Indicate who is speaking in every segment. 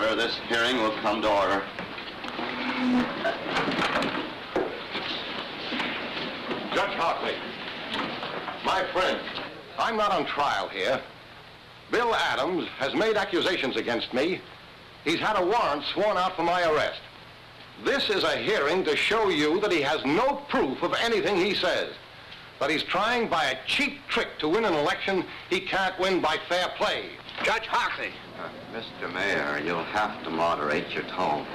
Speaker 1: sir, this hearing will come to order.
Speaker 2: Judge Hartley, my friend, I'm not on trial here. Bill Adams has made accusations against me. He's had a warrant sworn out for my arrest. This is a hearing to show you that he has no proof of anything he says. That he's trying by a cheap trick to win an election he can't win by fair play.
Speaker 3: Judge Hartley.
Speaker 1: Mr. Mayor, you'll have to moderate your tone.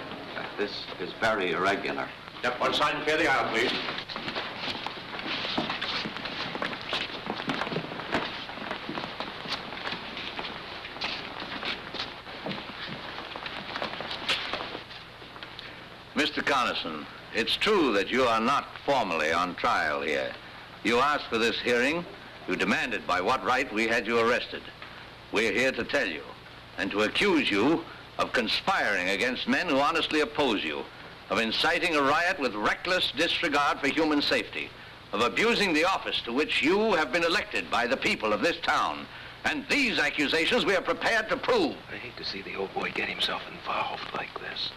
Speaker 1: This is very irregular.
Speaker 3: Step one side and clear the aisle, please.
Speaker 4: Mr. Coniston, it's true that you are not formally on trial here. You asked for this hearing. You demanded by what right we had you arrested. We're here to tell you and to accuse you of conspiring against men who honestly oppose you, of inciting a riot with reckless disregard for human safety, of abusing the office to which you have been elected by the people of this town. And these accusations we are prepared to prove.
Speaker 5: I hate to see the old boy get himself involved like this.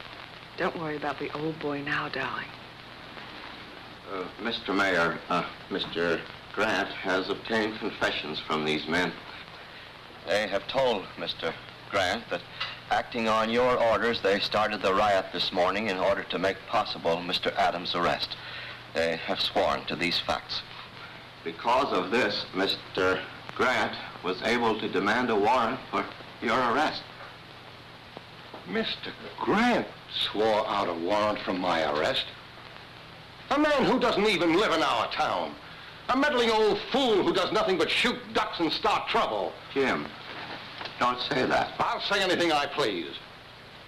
Speaker 6: Don't worry about the old boy now, darling.
Speaker 1: Mr. Mayor, Mr. Grant has obtained confessions from these men. They have told Mr. Grant that acting on your orders, they started the riot this morning in order to make possible Mr. Adams' arrest. They have sworn to these facts. Because of this, Mr. Grant was able to demand a warrant for your arrest.
Speaker 2: Mr. Grant swore out a warrant from my arrest. A man who doesn't even live in our town. A meddling old fool who does nothing but shoot ducks and start trouble.
Speaker 1: Jim, don't say that.
Speaker 2: I'll say anything I please.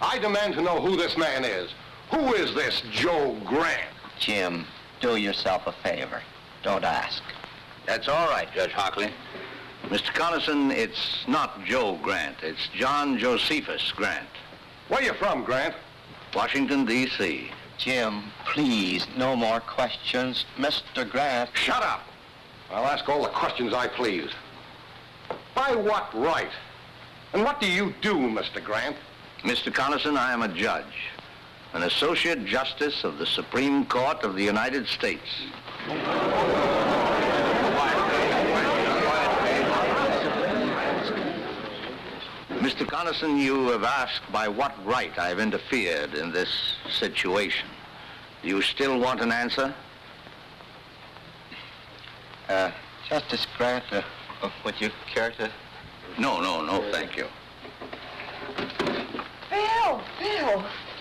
Speaker 2: I demand to know who this man is. Who is this Joe Grant?
Speaker 1: Jim, do yourself a favor. Don't ask.
Speaker 4: That's all right, Judge Hartley. Mr. Coniston, it's not Joe Grant. It's John Josephus Grant.
Speaker 2: Where you from, Grant?
Speaker 4: Washington, D.C.
Speaker 1: Jim, please, no more questions. Mr. Grant.
Speaker 2: Shut up. I'll ask all the questions I please. By what right? And what do you do, Mr. Grant?
Speaker 4: Mr. Coniston, I am a judge, an Associate Justice of the Supreme Court of the United States. Mr. Coniston, you have asked by what right I've interfered in this situation. Do you still want an answer?
Speaker 1: Justice Grant, would you care to?
Speaker 4: No, thank you.
Speaker 6: Bill!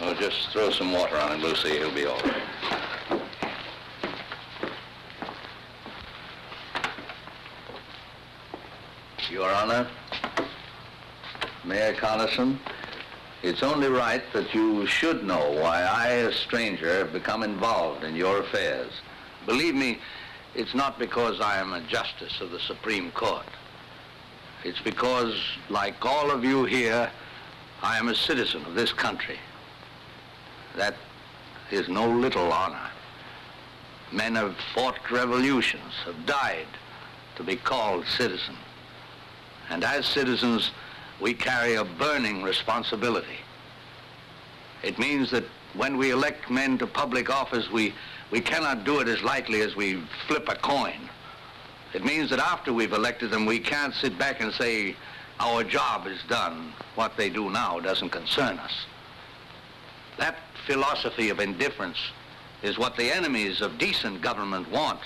Speaker 4: Oh, just throw some water on him, Lucy. He'll be all right. Your Honor, Mayor Coniston, it's only right that you should know why I, a stranger, have become involved in your affairs. Believe me, it's not because I am a justice of the Supreme Court. It's because, like all of you here, I am a citizen of this country. That is no little honor. Men have fought revolutions, have died to be called citizen. And as citizens, we carry a burning responsibility. It means that when we elect men to public office, we cannot do it as lightly as we flip a coin. It means that after we've elected them, we can't sit back and say, our job is done. What they do now doesn't concern us. That philosophy of indifference is what the enemies of decent government want.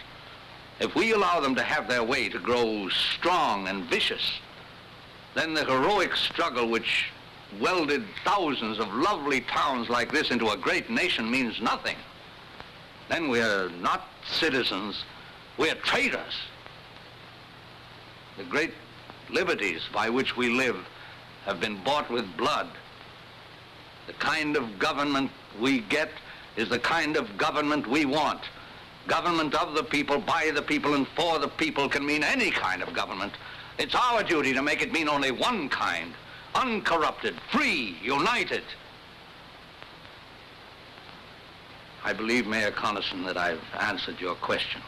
Speaker 4: If we allow them to have their way to grow strong and vicious, then the heroic struggle which welded thousands of lovely towns like this into a great nation means nothing. Then we're not citizens, we're traitors. The great liberties by which we live have been bought with blood. The kind of government we get is the kind of government we want. Government of the people, by the people, and for the people can mean any kind of government. It's our duty to make it mean only one kind, uncorrupted, free, united. I believe, Mayor Coniston, that I've answered your question.